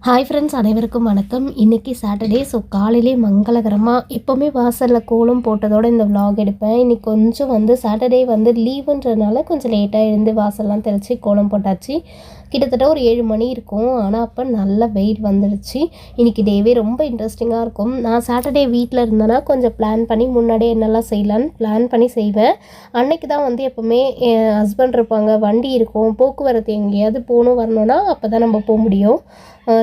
Hi friends, அனைவருக்கும் வணக்கம். இன்றைக்கி சாட்டர்டே. ஸோ காலையிலே மங்களகரமாக எப்போவுமே வாசலில் கோலம் போட்டதோடு இந்த விலாக் எடுப்பேன். இன்றைக்கி கொஞ்சம் சாட்டர்டே லீவுன்றதுனால கொஞ்சம் லேட்டாக எழுந்து வாசல்லாம் தெளித்து கோலம் போட்டாச்சு. கிட்டத்தட்ட ஒரு 7 மணி இருக்கும். ஆனால் அப்போ நல்ல வெயில் வந்துடுச்சு. இன்றைக்கி டேவே ரொம்ப இன்ட்ரெஸ்டிங்காக இருக்கும். நான் சாட்டர்டே வீட்டில் இருந்தேன்னா கொஞ்சம் பிளான் பண்ணி முன்னாடியே என்னெல்லாம் செய்யலான்னு பிளான் பண்ணி செய்வேன். அன்றைக்கி தான் எப்போவுமே என் ஹஸ்பண்ட் இருப்பாங்க, வண்டி இருக்கும், போக்குவரத்து எங்கேயாவது போகணும் வரணுன்னா அப்போ தான் நம்ம போக முடியும்.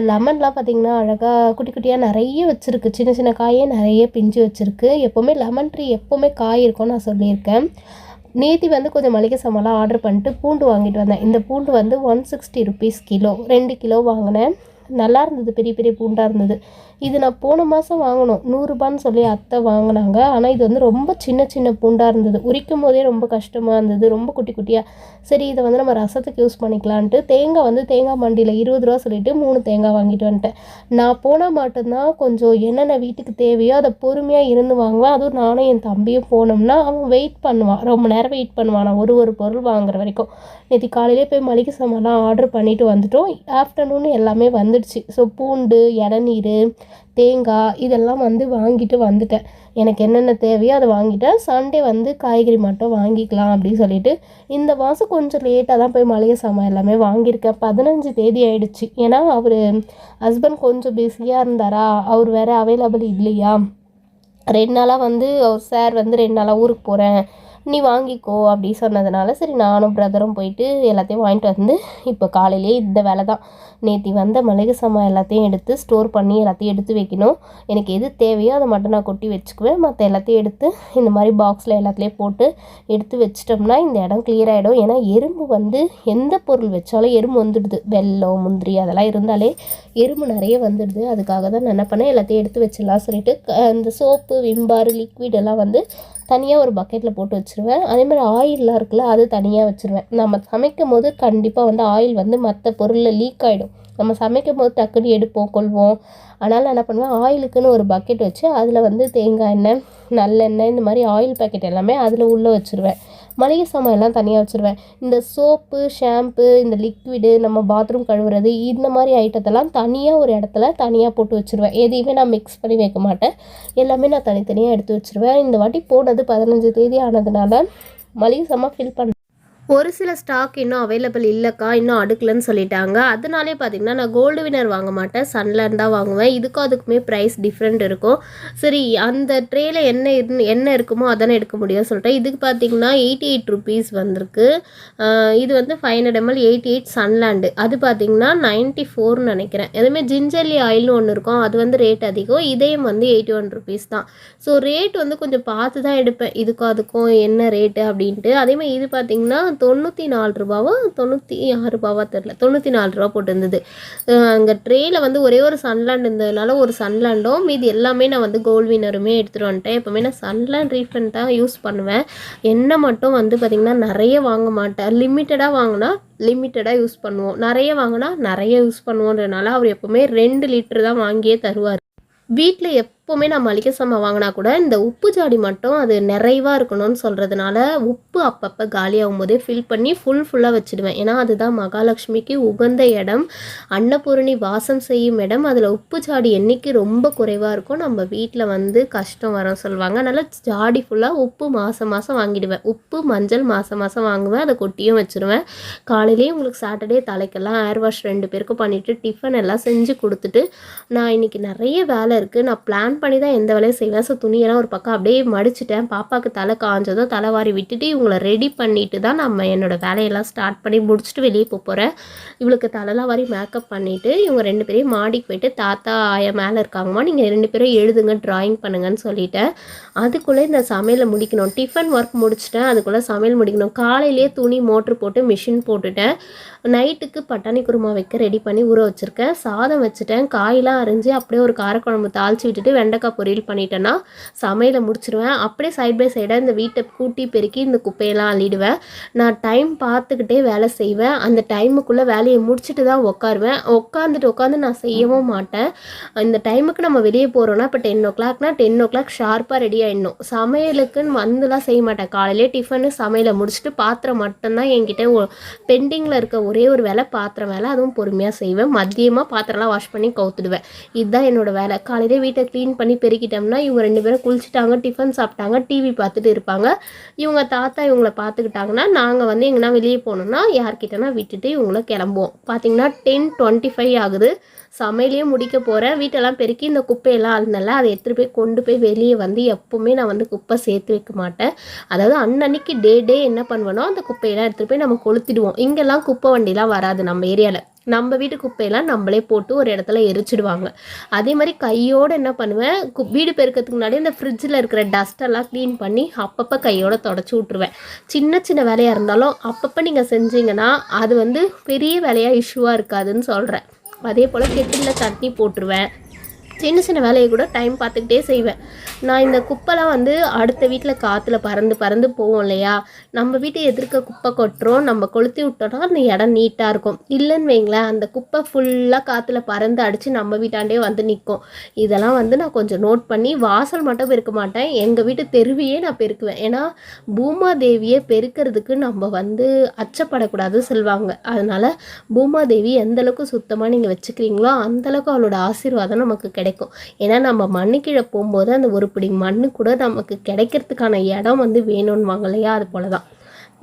லெமன்லாம் பார்த்திங்கன்னா அழகாக குட்டி குட்டியாக நிறைய வச்சுருக்கு. சின்ன சின்ன காயே நிறைய பிஞ்சு வச்சுருக்கு. எப்போவுமே லெமன் ட்ரீ எப்போவுமே காய் இருக்கும்னு நான் சொல்லியிருக்கேன். நேத்தி கொஞ்சம் மளிகை சாமான்லாம் ஆர்டர் பண்ணிட்டு பூண்டு வாங்கிட்டு வந்தேன். இந்த பூண்டு 160 ருபீஸ் கிலோ, 2 கிலோ வாங்கினேன். நல்லா இருந்தது, பெரிய பெரிய பூண்டாக இருந்தது. இது நான் போன மாதம் வாங்கினோம், 100 ரூபான்னு சொல்லி அத்தை வாங்கினாங்க. ஆனால் இது ரொம்ப சின்ன சின்ன பூண்டாக இருந்தது. உரிக்கும் போதே ரொம்ப கஷ்டமாக இருந்தது, ரொம்ப குட்டி குட்டியாக. சரி, இதை நம்ம ரசத்துக்கு யூஸ் பண்ணிக்கலான்ட்டு தேங்காய் மண்டியில் 20 ரூபா சொல்லிவிட்டு 3 தேங்காய் வாங்கிட்டு வந்துட்டேன். நான் போனால் மட்டும்தான் கொஞ்சம் என்னென்ன வீட்டுக்கு தேவையோ அதை பொறுமையாக இருந்து வாங்குவேன். அதுவும் நானும் என் தம்பியும் போனோம்னா அவன் வெயிட் பண்ணுவான், ரொம்ப நேரம் வெயிட் பண்ணுவான் நான் ஒரு பொருள் வாங்குற வரைக்கும். நேற்று காலையிலே போய் மளிகை சாமான்லாம் ஆர்டர் பண்ணிவிட்டு வந்துட்டோம். ஆஃப்டர்நூன் எல்லாமே வந்துடுச்சு. ஸோ பூண்டு, இளநீர், தேங்காய் இதெல்லாம் வாங்கிட்டு வந்துட்டேன். எனக்கு என்னென்ன தேவையோ அதை வாங்கிட்டேன். சண்டே காய்கறி மட்டும் வாங்கிக்கலாம் அப்படின்னு சொல்லிட்டு இந்த மாதம் கொஞ்சம் லேட்டாக தான் போய் மளிகை சாமான் எல்லாமே வாங்கியிருக்கேன். 15 தேதி ஆகிடுச்சு. ஏன்னா அவர் ஹஸ்பண்ட் கொஞ்சம் பிஸியாக இருந்தாரா, அவர் வேறு அவைலபிள் இல்லையா. 2 நாளாக அவர் சார் 2 நாளாக ஊருக்கு போகிறேன், நீ வாங்கிக்கோ அப்படி சொன்னதுனால சரி நானும் பிரதரும் போயிட்டு எல்லாத்தையும் வாங்கிட்டு இப்போ காலையிலே இந்த வேலை தான். நேற்று மளிகை சாமான் எல்லாத்தையும் எடுத்து ஸ்டோர் பண்ணி எல்லாத்தையும் எடுத்து வைக்கணும். எனக்கு எது தேவையோ அதை மட்டும் நான் கொட்டி வச்சுக்குவேன். மற்ற எல்லாத்தையும் எடுத்து இந்த மாதிரி பாக்ஸில் எல்லாத்துலேயும் போட்டு எடுத்து வச்சிட்டோம்னா இந்த இடம் கிளியர் ஆகிடும். ஏன்னா எறும்பு எந்த பொருள் வச்சாலும் எறும்பு வந்துடுது. வெல்லம், முந்திரி அதெல்லாம் இருந்தாலே எறும்பு நிறைய வந்துடுது. அதுக்காக தான் நான் என்ன பண்ணேன், எல்லாத்தையும் எடுத்து வச்சிடலாம் சொல்லிட்டு இந்த சோப்பு, விம்பார், லிக்விட் எல்லாம் தனியாக ஒரு பக்கெட்டில் போட்டு வச்சுருவேன். அதேமாதிரி ஆயிலெலாம் இருக்குல்ல, அது தனியாக வச்சுருவேன். நம்ம சமைக்கும் போது கண்டிப்பாக ஆயில் மற்ற பொருளில் லீக் ஆகிடும். நம்ம சமைக்கும் போது டக்குன்னு எடுப்போம், கொள்வோம். அதனால் என்ன பண்ணுவேன், ஆயிலுக்குன்னு ஒரு பக்கெட் வச்சு அதில் தேங்காய் எண்ணெய், நல்லெண்ணெய், இந்த மாதிரி ஆயில் பேக்கெட் எல்லாமே அதில் உள்ளே வச்சுருவேன். மளிகை சாமான் எல்லாம் தனியாக வச்சுருவேன். இந்த சோப்பு, ஷாம்பு, இந்த லிக்விடு, நம்ம பாத்ரூம் கழுவுறது, இந்த மாதிரி ஐட்டத்தெல்லாம் தனியாக ஒரு இடத்துல தனியாக போட்டு வச்சுருவேன். எதையுமே நான் மிக்ஸ் பண்ணி வைக்க மாட்டேன். எல்லாமே நான் தனித்தனியாக எடுத்து வச்சுருவேன். இந்த வாட்டி போனது 15 தேதி ஆனதுனால மளிகை சாமான் ஃபில் பண்ண ஒரு சில ஸ்டாக் இன்னும் அவைலபிள் இல்லைக்கா, இன்னும் அடுக்கலன்னு சொல்லிட்டாங்க. அதனாலே பார்த்திங்கன்னா நான் கோல்டு வினர் வாங்க மாட்டேன், சன்லேண்ட் தான் வாங்குவேன். இதுக்கும் அதுக்குமே ப்ரைஸ் டிஃப்ரெண்ட் இருக்கும். சரி, அந்த ட்ரேயில் என்ன இருக்குமோ அதானே எடுக்க முடியும் சொல்லிட்டேன். இதுக்கு பார்த்திங்கன்னா 88 ருபீஸ் வந்திருக்கு. இது 500 ml 88 சன்லேண்டு. அது பார்த்திங்கன்னா 94ன்னு நினைக்கிறேன். எதுவுமே ஜிஞ்சர்லி ஆயில்னு ஒன்று இருக்கும், அது ரேட் அதிகம். இதையும் 81 ருபீஸ் தான். ஸோ ரேட் கொஞ்சம் பார்த்து தான் எடுப்பேன், இதுக்கும் அதுக்கும் என்ன ரேட்டு அப்படின்ட்டு. அதேமாதிரி இது பார்த்திங்கன்னா 94 ரூபாவோ 96 ரூபாவா தெரில, 94 ரூபா போட்டுருந்தது. அங்கே ட்ரேயில் ஒரே ஒரு சன்லேண்ட் இருந்ததுனால ஒரு சன்லேண்டும் மீதி எல்லாமே நான் கோல்ட் வினருமே எடுத்துகிட்டு வந்துட்டேன். எப்போவுமே நான் சன்லேண்ட் ரீஃபண்ட் தான் யூஸ் பண்ணுவேன். எண்ணெய் மட்டும் பார்த்திங்கன்னா நிறைய வாங்க மாட்டேன். லிமிட்டடாக வாங்கினா லிமிட்டடாக யூஸ் பண்ணுவோம், நிறைய வாங்கினா நிறைய யூஸ் பண்ணுவோன்றதுனால அவர் எப்போவுமே 2 லிட்டர் தான் வாங்கியே தருவார். வீட்டில் எப்போவுமே நான் மளிகை சாமான் வாங்கினா கூட இந்த உப்பு ஜாடி மட்டும் அது நிறைவாக இருக்கணும்னு சொல்கிறதுனால உப்பு அப்பப்போ காலியாகும் போதே ஃபில் பண்ணி ஃபுல்லாக வச்சுடுவேன். ஏன்னா அதுதான் மகாலட்சுமிக்கு உகந்த இடம், அன்னபூரணி வாசம் செய்யும் இடம். அதில் உப்பு ஜாடி என்றைக்கு ரொம்ப குறைவாக இருக்கும் நம்ம வீட்டில் கஷ்டம் வரும் சொல்லுவாங்க. அதனால் ஜாடி ஃபுல்லாக உப்பு மாதம் வாங்கிடுவேன். உப்பு, மஞ்சள் மாதம் வாங்குவேன். அதை கொட்டியும் வச்சுருவேன். காலையிலேயே உங்களுக்கு சாட்டர்டே தலைக்கெல்லாம் ஏர் வாஷ் 2 பேருக்கும் பண்ணிவிட்டு டிஃபன் எல்லாம் செஞ்சு கொடுத்துட்டு நான் இன்றைக்கி நிறைய வேலை இருக்குது, நான் பிளான் பண்ணி தான் எந்த வேலையும் செய்வேன். ஸோ துணியெல்லாம் ஒரு பக்கம் அப்படியே மடிச்சிட்டேன். பாப்பாவுக்கு தலை காஞ்சதும் தலைவாரி விட்டுட்டு இவங்களை ரெடி பண்ணிட்டு தான் நம்ம என்னோடய வேலையெல்லாம் ஸ்டார்ட் பண்ணி முடிச்சுட்டு வெளியே போகிறேன். இவளுக்கு தலைலாம் வாரி மேக்கப் பண்ணிவிட்டு இவங்க 2 பேரையும் மாடிக்கு போயிட்டு தாத்தா ஆயா மேலே இருக்காங்கம்மா, நீங்கள் 2 பேரும் எழுதுங்க, ட்ராயிங் பண்ணுங்கன்னு சொல்லிட்டேன். அதுக்குள்ளே இந்த சமையலை முடிக்கணும். டிஃபன் ஒர்க் முடிச்சிட்டேன், அதுக்குள்ளே சமையல் முடிக்கணும். காலையிலேயே துணி மோட்ரு போட்டு மிஷின் போட்டுட்டேன். நைட்டுக்கு பட்டாணி குருமா வைக்க ரெடி பண்ணி ஊற வச்சுருக்கேன். சாதம் வச்சுட்டேன். காயெலாம் அரிஞ்சு அப்படியே ஒரு காரக்குழம்பு தாளித்து விட்டுட்டு வெண்டைக்காய் பொரியல் பண்ணிட்டேன்னா சமையலை முடிச்சிடுவேன். அப்படியே சைட் பை சைடாக இந்த வீட்டை கூட்டி பெருக்கி இந்த குப்பையெல்லாம் அள்ளிடுவேன். நான் டைம் பார்த்துக்கிட்டே வேலை செய்வேன். அந்த டைமுக்குள்ளே வேலையை முடிச்சுட்டு தான் உட்காருவேன். உட்காந்து நான் செய்யவும் மாட்டேன். இந்த டைமுக்கு நம்ம வெளியே போகிறோன்னா இப்போ 10 o'clockனா 10 o'clock ஷார்ப்பாக ரெடி ஆகிடணும். சமையலுக்குன்னு வந்துலாம் செய்ய மாட்டேன். காலையிலே டிஃபனு சமையலை முடிச்சுட்டு பாத்திரம் மட்டும்தான் என்கிட்ட பெண்டிங்கில் இருக்க ஒரே ஒரு வேலை, பாத்திரம் வேலை. அதுவும் பொறுமையாக செய்வேன். மதியமாக பாத்திரம்லாம் வாஷ் பண்ணி கவுத்துடுவேன். இதுதான் என்னோடய வேலை. காலையிலே வீட்டை க்ளீன் பண்ணி பெருக்கிட்டோம்னா இவங்க 2 பேரும் குளிச்சுட்டாங்க, டிஃபன் சாப்பிட்டாங்க, டிவி பார்த்துட்டு இருப்பாங்க. இவங்க தாத்தா இவங்கள பார்த்துக்கிட்டாங்கன்னா நாங்கள் வந்து எங்கன்னா வெளியே போகணுன்னா யார்கிட்டனா விட்டுட்டு இவங்கள கிளம்புவோம். பார்த்திங்கன்னா 10:25 ஆகுது. சமையலையும் முடிக்க போகிறேன். வீட்டெல்லாம் பெருக்கி இந்த குப்பையெல்லாம் அழுந்தல அதை எடுத்துகிட்டு போய் கொண்டு போய் வெளியே வந்து எப்போவுமே நான் வந்து குப்பை சேர்த்து வைக்க மாட்டேன். அதாவது அன்னன்னைக்கு டே என்ன பண்ணுவேனோ அந்த குப்பையெல்லாம் எடுத்துகிட்டு போய் நம்ம கொளுத்திடுவோம். இங்கெல்லாம் குப்பை வண்டிலாம் வராது நம்ம ஏரியாவில். நம்ம வீட்டு குப்பையெல்லாம் நம்மளே போட்டு ஒரு இடத்துல எரிச்சிடுவாங்க. அதே மாதிரி கையோடு என்ன பண்ணுவேன், வீடு பெருக்கிறதுக்கு முன்னாடி இந்த ஃப்ரிட்ஜில் இருக்கிற டஸ்ட்டெல்லாம் க்ளீன் பண்ணி அப்பப்போ கையோடு தொடச்சி விட்ருவேன். சின்ன வேலையாக இருந்தாலும் அப்பப்போ நீங்கள் செஞ்சீங்கன்னா அது வந்து பெரிய வேலையாக இஷ்யூவாக இருக்காதுன்னு சொல்கிறேன். அதே போல் கெட்டிலில் தண்ணி போட்டுருவேன். சின்ன வேலையை கூட டைம் பார்த்துக்கிட்டே செய்வேன். நான் இந்த குப்பைலாம் வந்து அடுத்த வீட்டில் காற்றுல பறந்து போவோம் இல்லையா, நம்ம வீட்டை எதிர்க்க குப்பை கொட்டுறோம், நம்ம கொளுத்தி விட்டோன்னா அந்த இடம் நீட்டாக இருக்கும். இல்லைன்னு வைங்களேன், அந்த குப்பை ஃபுல்லாக காற்றுல பறந்து அடித்து நம்ம வீட்டாண்டே வந்து நிற்கும். இதெல்லாம் வந்து நான் கொஞ்சம் நோட் பண்ணி வாசல் மட்டும் பெருக்க மாட்டேன், எங்கள் வீட்டு தெருவையே நான் பெருக்குவேன். ஏன்னா பூமாதேவியை பெருக்கிறதுக்கு நம்ம வந்து அச்சப்படக்கூடாது சொல்லுவாங்க. அதனால் பூமாதேவி எந்தளவுக்கு சுத்தமாக நீங்கள் வச்சுக்கிறீங்களோ அந்தளவுக்கு அவளோட ஆசீர்வாதம் நமக்கு கிடைக்கும். ஏன்னா நம்ம மண்ணு கீழே போகும்போது அந்த ஒரு பிடி மண்ணு கூட நமக்கு கிடைக்கிறதுக்கான இடம் வந்து வேணும்னுவாங்க இல்லையா, அது போல தான்.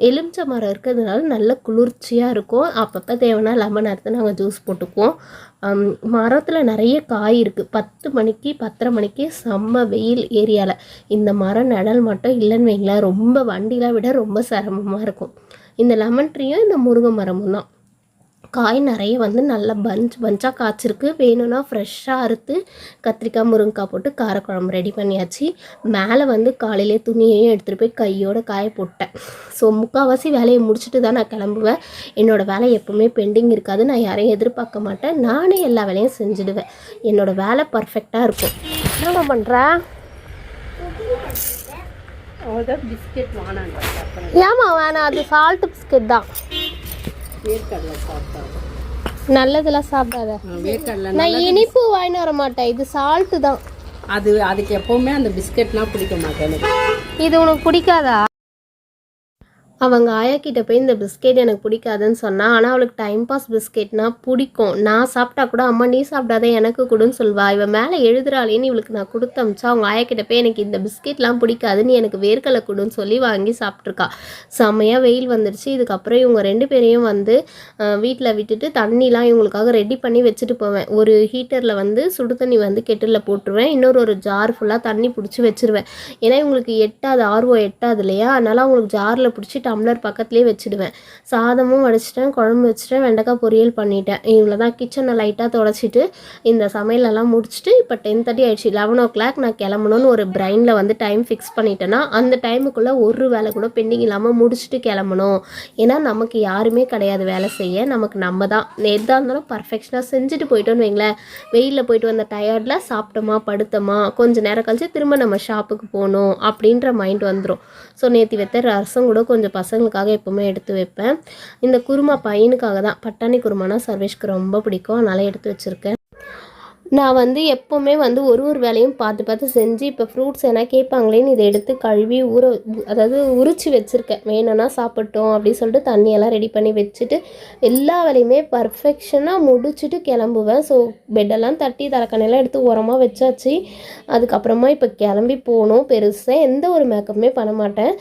எலுமிச்சை மரம் இருக்கிறதுனால நல்ல குளிர்ச்சியாக இருக்கும். அப்பப்போ தேவைன்னா லெமன் அறுத்து நாங்கள் ஜூஸ் போட்டுக்குவோம். மரத்தில் நிறைய காய் இருக்குது. 10 மணிக்கு 10:30 மணிக்கு செம்ம வெயில் ஏரியாவில். இந்த மரம் நிழல் மட்டும் இல்லைன்னு வைங்களேன், ரொம்ப வண்டியில் விட ரொம்ப சிரமமாக இருக்கும். இந்த லெமன் ட்ரீயும் இந்த முருங்கை மரமும் தான். காய் நிறைய வந்து நல்லா பஞ்சாக காய்ச்சிருக்கு. வேணும்னா ஃப்ரெஷ்ஷாக அறுத்து கத்திரிக்காய் முருங்கைக்காய் போட்டு காரக்குழம்பு ரெடி பண்ணியாச்சு. மேலே வந்து காலையிலே துணியையும் எடுத்துகிட்டு போய் கையோடு காய போட்டேன். ஸோ முக்கால்வாசி வேலையை முடிச்சுட்டு தான் நான் கிளம்புவேன். என்னோடய வேலை எப்போவுமே பெண்டிங் இருக்காது. நான் யாரையும் எதிர்பார்க்க மாட்டேன். நானே எல்லா வேலையும் செஞ்சுடுவேன். என்னோடய வேலை பர்ஃபெக்டாக இருக்கும். என்ன பண்ணுறேன்? பிஸ்கெட் ஏமா வேணாம், அது சால்ட் பிஸ்கெட் தான். நல்லதெல்லாம் சாப்பிடாத. நான் இனிப்பு வாங்கிட்டு வர மாட்டேன், இது சால்ட்டு தான். அதுக்கு எப்பவுமே அந்த பிஸ்கெட்னா பிடிக்க மாட்டேன். இது உனக்கு பிடிக்காதா? அவங்க ஆயாக்கிட்ட போய் இந்த பிஸ்கெட் எனக்கு பிடிக்காதுன்னு சொன்னால், ஆனால் அவளுக்கு டைம் பாஸ் பிஸ்கெட்னா பிடிக்கும். நான் சாப்பிட்டா கூட அம்மா நீ சாப்பிடாத எனக்கு கொடுன்னு சொல்வா. இவன் மேலே எழுதுறாளேன்னு இவளுக்கு நான் கொடுத்து அமிச்சா அவங்க ஆயாக்கிட்ட போய் எனக்கு இந்த பிஸ்கெட்லாம் பிடிக்காது, நீ எனக்கு வேர்க்கலை கொடுன்னு சொல்லி வாங்கி சாப்பிட்ருக்கா. செம்மையாக வெயில் வந்துடுச்சு. இதுக்கப்புறம் இவங்க 2 பேரையும் வந்து வீட்டில் விட்டுட்டு தண்ணிலாம் இவங்களுக்காக ரெடி பண்ணி வச்சுட்டு போவேன். ஒரு ஹீட்டரில் வந்து சுடு தண்ணி வந்து கெட்டிலில் போட்டுருவேன். இன்னொரு ஜார் ஃபுல்லாக தண்ணி பிடிச்சி வச்சுருவேன். ஏன்னா இவங்களுக்கு எட்டாது, ஆர்வம் எட்டாது இல்லையா, அதனால் அவங்களுக்கு ஜாரில் பிடிச்சி டம்ளர் பக்கத்துலேயே வச்சுடுவேன். சாதமும் வடிச்சிட்டேன், குழம்பு வச்சுட்டேன், வெண்டைக்காய் பொரியல் பண்ணிட்டேன். இவ்வளோ தான். கிச்சனை லைட்டாக தொடச்சிட்டு இந்த சமையலெல்லாம் முடிச்சுட்டு இப்போ 10:30 ஆயிடுச்சு. 11 o'clock நான் கிளம்பணும்னு ஒரு பிரெயினில் வந்து டைம் ஃபிக்ஸ் பண்ணிட்டேன்னா அந்த டைமுக்குள்ளே ஒரு வேலை கூட பெண்டிங் இல்லாமல் முடிச்சுட்டு கிளம்பணும். ஏன்னா நமக்கு யாருமே கிடையாது வேலை செய்ய, நமக்கு நம்ம தான். எதாக இருந்தாலும் பர்ஃபெக்ஷனாக செஞ்சுட்டு போயிட்டோன்னு வைங்களேன், வெயிலில் போயிட்டு வந்த டயர்டில் சாப்பிட்டோமா படுத்தோமா கொஞ்சம் நேரம் கழிச்சு திரும்ப நம்ம ஷாப்புக்கு போகணும் அப்படின்ற மைண்ட் வந்துடும். ஸோ நேற்று வைத்த ரசம் கூட கொஞ்சம் பசங்களுக்காக எப்போவுமே எடுத்து வைப்பேன். இந்த குருமா பையனுக்காக தான். பட்டாணி குருமானா சர்வேஷ்க்கு ரொம்ப பிடிக்கும், அதனால் எடுத்து வச்சுருக்கேன். நான் வந்து எப்போவுமே வந்து ஒரு வேலையும் பார்த்து செஞ்சு இப்போ ஃப்ரூட்ஸ் எதனா கேட்பாங்களேன்னு இதை எடுத்து கழுவி அதாவது உரித்து வச்சுருக்கேன். வேணும்னா சாப்பிட்டோம் அப்படின்னு சொல்லிட்டு தண்ணியெல்லாம் ரெடி பண்ணி வச்சுட்டு எல்லா வேலையுமே பர்ஃபெக்ஷனாக முடிச்சுட்டு கிளம்புவேன். ஸோ பெட்டெல்லாம் தட்டி தலைக்கணையெல்லாம் எடுத்து உரமாக வச்சாச்சு. அதுக்கப்புறமா இப்போ கிளம்பி போகணும். பெருசாக எந்த ஒரு மேக்கப்புமே பண்ண மாட்டேன்.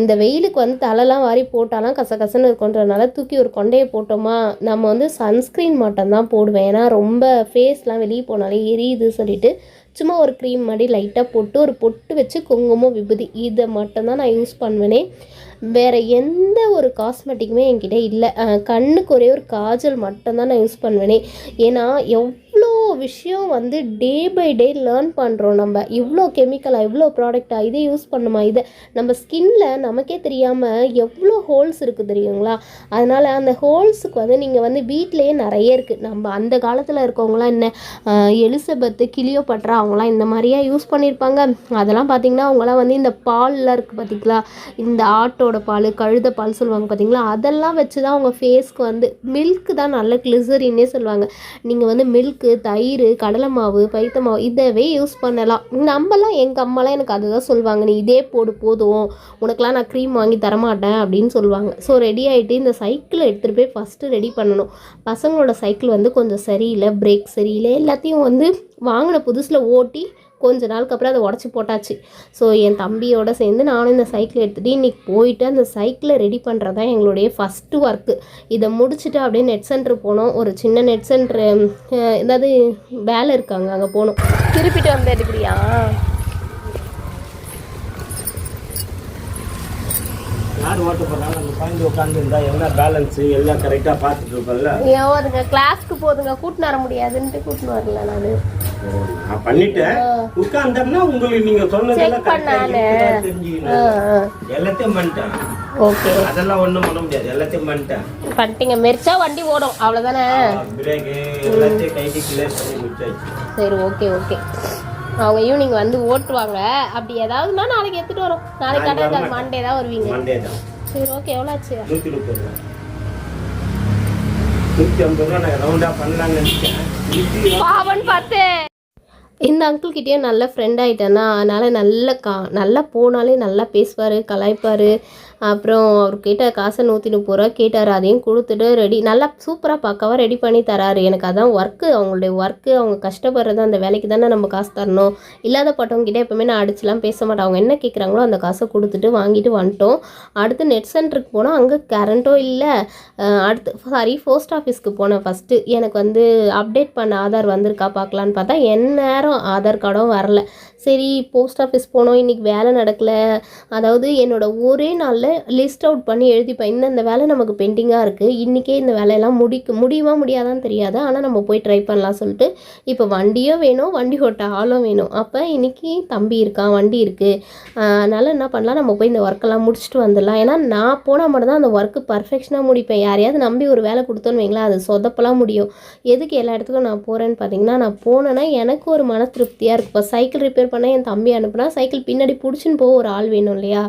இந்த வெயிலுக்கு வந்து தலைலாம் வாரி போட்டாலாம் கசகசன்னு இருக்குன்றதுனால தூக்கி ஒரு கொண்டையை போட்டோமா, நம்ம வந்து சன்ஸ்க்ரீன் மட்டும்தான் போடுவேன். ஏன்னா ரொம்ப ஃபேஸ்லாம் வெளியே போனாலே எரியுது சொல்லிட்டு சும்மா ஒரு க்ரீம் மாதிரி லைட்டாக போட்டு ஒரு பொட்டு வச்சு குங்குமம் விபூதி இதை மட்டும்தான் நான் யூஸ் பண்ணுவேனே. வேறு எந்த ஒரு காஸ்மெட்டிக்குமே என்கிட்ட இல்லை. கண்ணுக்கு ஒரே ஒரு காஜல் மட்டும்தான் நான் யூஸ் பண்ணுவேனே. ஏன்னா எவ்வளோ விஷயம் வந்து டே பை டே லேர்ன் பண்ணுறோம். நம்ம இவ்வளோ கெமிக்கலாக இவ்வளோ ப்ராடக்டாக இதை யூஸ் பண்ணுமா, இதை நம்ம ஸ்கின்ல நமக்கே தெரியாமல் எவ்வளோ ஹோல்ஸ் இருக்குது தெரியுங்களா. அதனால் அந்த ஹோல்ஸுக்கு வந்து நீங்கள் வந்து வீட்டிலையே நிறைய இருக்குது. நம்ம அந்த காலத்தில் இருக்கவங்களாம் என்ன எலிசபெத்து கிளியோபட்ரா அவங்களாம் இந்த மாதிரியா யூஸ் பண்ணியிருப்பாங்க. அதெல்லாம் பார்த்திங்கன்னா அவங்களாம் வந்து இந்த பால்லாம் இருக்குது பார்த்திங்களா, இந்த ஆட்டோட பால் கழுத பால் சொல்லுவாங்க பார்த்திங்களா, அதெல்லாம் வச்சு தான் அவங்க ஃபேஸ்க்கு வந்து மில்க்கு தான் நல்ல கிளிசரின்னே சொல்லுவாங்க. நீங்கள் வந்து மில்க்கு, தயிர், கடலை மாவு, பைத்த மாவு இதவே யூஸ் பண்ணலாம். நம்மலாம் எங்கள் அம்மாலாம் எனக்கு அதுதான் சொல்லுவாங்க, நீ இதே போடு போதும், உனக்கெலாம் நான் க்ரீம் வாங்கி தரமாட்டேன் அப்படின்னு சொல்லுவாங்க. ஸோ ரெடி ஆகிட்டு இந்த சைக்கிளை எடுத்துகிட்டு போய் ஃபஸ்ட்டு ரெடி பண்ணணும். பசங்களோட சைக்கிள் வந்து கொஞ்சம் சரியில்லை, பிரேக் சரியில்லை, எல்லாத்தையும் வந்து வாங்கின புதுசில் ஓட்டி கொஞ்ச நாளுக்கு அப்புறம் அதை உடச்சி போட்டாச்சு. ஸோ என் தம்பியோடு சேர்ந்து நானும் இந்த சைக்கிளை எடுத்துகிட்டு இன்றைக்கி போயிட்டு அந்த சைக்கிளை ரெடி பண்ணுறது தான் எங்களுடைய ஃபஸ்ட்டு ஒர்க்கு. இதை முடிச்சுட்டு அப்படியே நெட் சென்டர் போனோம். ஒரு சின்ன நெட் சென்டரு ஏதாவது வேலை இருக்காங்க, அங்கே போகணும். திருப்பிட்டு வந்து எடுக்கிறியா? யார் ஓட்ட போகிறாங்க அந்த குழந்தை உட்காந்துருந்தா எல்லாம் பேலன்ஸு எல்லாம் கரெக்டாக பார்த்துட்டு இருக்கோம்ல. அதுங்க கிளாஸ்க்கு போதுங்க, கூட்டின்னு வர முடியாதுன்ட்டு கூட்டின்னு வரல. நான் பண்ணிட்டேன். உட்காந்தோம்னா உங்களுக்கு நீங்கள் சொன்னதெல்லாம் கரெக்டாக தெரிஞ்சுக்கணும். எல்லாத்தையும் பண்ணிட்டேன். ஓகே, அதெல்லாம் ஒன்றும் பண்ண முடியாது, எல்லாத்தையும் பண்ணிட்டீங்க. மெரிச்சா வண்டி ஓடும், அவ்வளோதானே. பிரேக்கு எல்லாத்தையும் கைக்கு கிளியர் பண்ணி முடிச்சாச்சு. சரி, ஓகே ஓகே. அவங்க ஈவினிங் வந்து ஓட்டுவாங்க. அப்படி ஏதாவதுனா நாளைக்கு எடுத்துகிட்டு வரோம். நாளைக்கு கடை மண்டே தான் வருவீங்க. மண்டே தான். சரி, ஓகே. எவ்வளோ ஆச்சு? 130 ரூபா. 150 ரூபா நான் ரவுண்டாக பண்ணலான்னு நினச்சேன். பாவன் பார்த்து இந்த அங்கிள்கிட்டயே நல்ல ஃப்ரெண்ட் ஆகிட்டேன்னா, அதனால் நல்லா போனாலே நல்லா பேசுவார், கலாய்ப்பார். அப்புறம் அவர்கிட்ட காசை 130 ரூபா கேட்டார், அதையும் கொடுத்துட்டு ரெடி நல்லா சூப்பராக பக்காவாக ரெடி பண்ணி தராரு. எனக்கு அதான் ஒர்க்கு, அவங்களுடைய ஒர்க்கு. அவங்க கஷ்டப்படுறது அந்த வேலைக்கு தானே நம்ம காசு தரணும். இல்லாத பட்டவங்ககிட்ட எப்போவுமே நான் அடிச்சுலாம் பேச மாட்டேன். அவங்க என்ன கேட்குறாங்களோ அந்த காசை கொடுத்துட்டு வாங்கிட்டு வந்துட்டோம். அடுத்து நெட் சென்டருக்கு போனால் அங்கே கரண்ட்டும் இல்லை. அடுத்து போஸ்ட் ஆஃபீஸ்க்கு போனேன். ஃபஸ்ட்டு எனக்கு வந்து அப்டேட் பண்ண ஆதார் வந்திருக்கா பார்க்கலான்னு பார்த்தா நேரம் ஆதார் கார்டும் வரல. சரி, போஸ்ட் ஆஃபீஸ் போனோம். இன்றைக்கி வேலை நடக்கலை. அதாவது என்னோடய ஒரே நாளில் லிஸ்ட் அவுட் பண்ணி எழுதிப்பேன், இந்த வேலை நமக்கு பெண்டிங்காக இருக்குது, இன்றைக்கே இந்த வேலையெல்லாம் முடியுமா முடியாதான்னு தெரியாது, ஆனால் நம்ம போய் ட்ரை பண்ணலாம் சொல்லிட்டு. இப்போ வண்டியும் வேணும், வண்டி ஓட்ட ஆளும் வேணும். அப்போ இன்றைக்கி தம்பி இருக்கான், வண்டி இருக்குது. அதனால் என்ன பண்ணலாம், நம்ம போய் இந்த ஒர்க்கெல்லாம் முடிச்சுட்டு வந்துடலாம். ஏன்னா நான் போனால் மட்டும்தான் அந்த ஒர்க்கு பர்ஃபெக்ஷனாக முடிப்பேன். யாரையாவது நம்பி ஒரு வேலை கொடுத்தோன்னு வைங்களேன், அது சொதப்பலாம் முடியும். எதுக்கு எல்லா இடத்துக்கும் நான் போகிறேன்னு பார்த்தீங்கன்னா, நான் போனேன்னா எனக்கு ஒரு மன திருப்தியாக இருக்கும். இப்போ சைக்கிள் ரிப்பேர் பண்ண என் தம்பி அனுப்புனா சைக்கிள் பின்னாடி பிடிச்சின்னு போக ஒரு ஆள் வேணும் இல்லையா.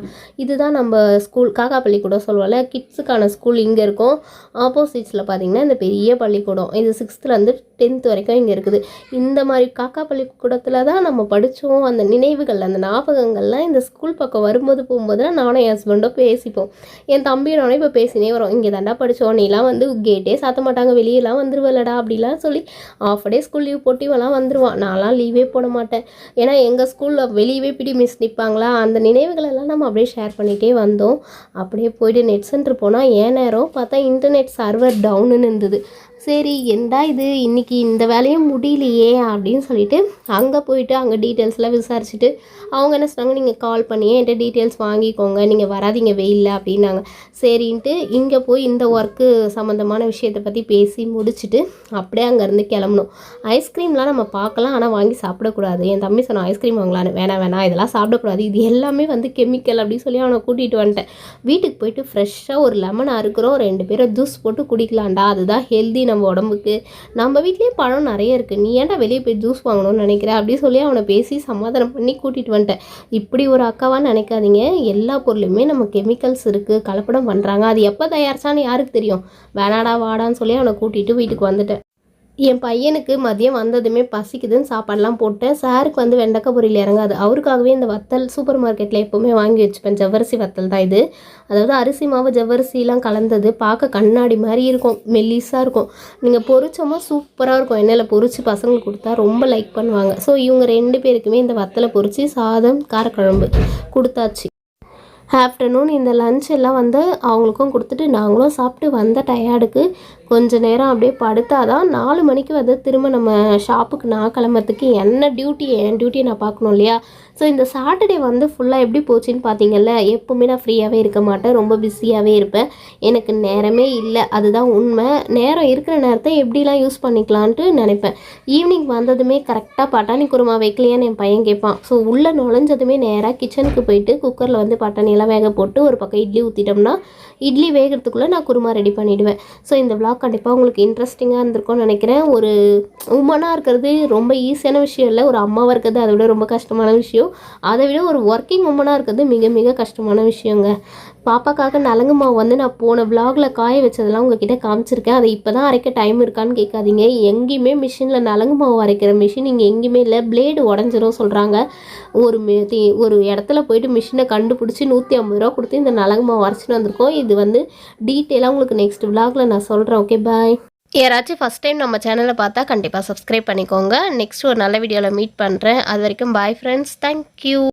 இதுதான் நம்ம ஸ்கூல் காக்கா பள்ளிக்கூடம் சொல்லுவோம்ல, கிட்ஸுக்கான ஸ்கூல் இங்கே இருக்கும். ஆப்போசிட்ஸில் பார்த்திங்கன்னா இந்த பெரிய பள்ளிக்கூடம், இது 6th-லேருந்து 10th வரைக்கும் இங்கே இருக்குது. இந்த மாதிரி காக்கா பள்ளிக்கூடத்தில் தான் நம்ம படித்தோம். அந்த நினைவுகள், அந்த ஞாபகங்கள்லாம் இந்த ஸ்கூல் பக்கம் வரும்போது போகும்போதுலாம் நானும் என் ஹஸ்பண்டோ பேசிப்போம். என் தம்பியும் நானும் இப்போ பேசினே வரோம், இங்கே தாண்டா படித்தோம், நீலாம் வந்து கேட்டே சாத்த மாட்டாங்க, வெளியெல்லாம் வந்துருவலடா அப்படிலாம் சொல்லி ஆஃப் டே ஸ்கூல் லீவ் போட்டு இவெல்லாம் வந்துடுவான். நான்லாம் லீவே போட மாட்டேன். ஏன்னா எங்கள் ஸ்கூலில் வெளியவே பிடி மிஸ் நிற்பாங்களா. அந்த நினைவுகளெல்லாம் நம்ம அப்படியே ஷேர் பண்ணிகிட்டே வந்தோம். அப்படியே போய்ட்டு நெட் சென்டர் போனால் நேரம் பார்த்தா இன்டர்நெட் சர்வர் டவுனுன்னு இருந்தது. சரி, என்னடா இது இன்றைக்கி இந்த வேலையும் முடியலையே அப்படின்னு சொல்லிட்டு அங்கே போயிட்டு அங்கே டீட்டெயில்ஸ்லாம் விசாரிச்சுட்டு அவங்க என்ன சொன்னாங்க, நீங்கள் கால் பண்ணி என்கிட்ட டீட்டெயில்ஸ் வாங்கிக்கோங்க, நீங்கள் வராதிங்க வெயில்ல அப்படின்னாங்க. சரின்ட்டு இங்கே போய் இந்த ஒர்க்கு சம்மந்தமான விஷயத்தை பற்றி பேசி முடிச்சுட்டு அப்படியே அங்கேருந்து கிளம்பணும். ஐஸ்கிரீம்லாம் நம்ம பார்க்கலாம், ஆனால் வாங்கி சாப்பிடக்கூடாது. என் தம்பி சொன்னான் ஐஸ்கிரீம் வாங்கலான்னு. வேணாம் இதெல்லாம் சாப்பிடக்கூடாது, இது எல்லாமே வந்து கெமிக்கல் அப்படின்னு சொல்லி அவனை கூட்டிகிட்டு வந்துட்டேன். வீட்டுக்கு போயிட்டு ஃப்ரெஷ்ஷாக ஒரு லெமன் அறுக்கிறோம், 2 பேரும் ஜூஸ் போட்டு குடிக்கலாம்டா, அதுதான் ஹெல்தி நம்ம உடம்புக்கு. நம்ம வீட்லேயே பழம் நிறைய இருக்குது, நீ ஏன்டா வெளியே போய் ஜூஸ் வாங்கணும்னு நினைக்கிறேன் அப்படின்னு சொல்லி அவனை பேசி சமாதானம் பண்ணி கூட்டிகிட்டு வந்துட்டேன். இப்படி ஒரு அக்காவான்னு நினைக்காதீங்க, எல்லா பொருளுமே நம்ம கெமிக்கல்ஸ் இருக்குது, கலப்படம் பண்ணுறாங்க. அது எப்போ தயாரிச்சான்னு யாருக்கு தெரியும். வேணாடா வாடான்னு சொல்லி அவனை கூட்டிகிட்டு வீட்டுக்கு வந்துட்டேன். என் பையனுக்கு மதியம் வந்ததுமே பசிக்குதுன்னு சாப்பாடெலாம் போட்டேன். சாருக்கு வந்து வெண்டைக்காய் பொரியல் இறங்காது, அவருக்காகவே இந்த வத்தல் சூப்பர் மார்க்கெட்டில் எப்போவுமே வாங்கி வச்சுப்பேன். ஜவ்வரிசி வத்தல் தான் இது. அதாவது அரிசி மாவு ஜவ்வரிசிலாம் கலந்தது, பார்க்க கண்ணாடி மாதிரி இருக்கும், மெல்லிஸாக இருக்கும். நீங்கள் பொரிச்சோமா சூப்பராக இருக்கும். எண்ணெயில் பொரித்து பசங்களுக்கு கொடுத்தா ரொம்ப லைக் பண்ணுவாங்க. ஸோ இவங்க 2 பேருக்குமே இந்த வத்தலை பொரித்து சாதம் காரக்குழம்பு கொடுத்தாச்சு. ஆஃப்டர்நூன் இந்த லஞ்ச் எல்லாம் வந்து அவங்களுக்கும் கொடுத்துட்டு நாங்களும் சாப்பிட்டு வந்த டயர்டுக்கு கொஞ்ச நேரம் அப்படியே படுத்தாதான் 4 மணிக்கு வந்து திரும்ப நம்ம ஷாப்புக்கு நான் கிளம்புறதுக்கு என் டியூட்டியை நான் பார்க்கணும் இல்லையா. ஸோ இந்த சாட்டர்டே வந்து ஃபுல்லாக எப்படி போச்சுன்னு பார்த்தீங்கல்ல, எப்போவுமே நான் ஃப்ரீயாகவே இருக்க மாட்டேன், ரொம்ப பிஸியாகவே இருப்பேன், எனக்கு நேரமே இல்லை, அதுதான் உண்மை. நேரம் இருக்கிற நேரத்தை எப்படிலாம் யூஸ் பண்ணிக்கலான்ட்டு நினைப்பேன். ஈவினிங் வந்ததுமே கரெக்டாக பட்டாணி குருமா வைக்கலையான்னு என் பையன் கேட்பான். ஸோ உள்ளே நுழைஞ்சதுமே நேராக கிச்சனுக்கு போயிட்டு குக்கரில் வந்து பட்டாணியெல்லாம் வேக போட்டு ஒரு பக்கம் இட்லி ஊற்றிட்டோம்னா இட்லி வேகிறதுக்குள்ளே நான் குருமா ரெடி பண்ணிவிடுவேன். ஸோ இந்த விளாக் கண்டிப்பாக உங்களுக்கு இன்ட்ரெஸ்டிங்காக இருந்திருக்கும்னு நினைக்கிறேன். ஒரு உமனாக இருக்கிறது ரொம்ப ஈஸியான விஷயம் இல்லை, ஒரு அம்மாவாக இருக்கிறது அதை விட ரொம்ப கஷ்டமான விஷயம். அதை விட ஒரு ஒர்க்கிங் உமனாக இருக்கிறது மிக மிக கஷ்டமான விஷயங்க. பாப்பாக்காக நலங்கு மாவு வந்து நான் போன விளாகில் காய வச்சதெல்லாம் உங்ககிட்ட காமிச்சிருக்கேன். அதை இப்போ தான் அரைக்க டைம் இருக்கான்னு கேட்காதீங்க. எங்கேயுமே மிஷினில் நலங்கு மாவு அரைக்கிற மிஷின் இங்கே எங்கேயுமே இல்லை, பிளேடு உடஞ்சிரும் சொல்கிறாங்க. ஒரு இடத்துல போயிட்டு மிஷினை கண்டுபிடிச்சி 150 ரூபா கொடுத்து இந்த நலங்கு மாவு அரைச்சிட்டு வந்திருக்கோம். இது வந்து டீட்டெயிலாக உங்களுக்கு நெக்ஸ்ட் விளாகில் நான் சொல்கிறேன். ஓகே, பாய். யாராச்சும் ஃபஸ்ட் டைம் நம்ம சேனலை பார்த்தா கண்டிப்பாக சப்ஸ்கிரைப் பண்ணிக்கோங்க. நெக்ஸ்ட் ஒரு நல்ல வீடியோவில் மீட் பண்ணுறேன். அது வரைக்கும் பாய் ஃப்ரெண்ட்ஸ், தேங்க்யூ.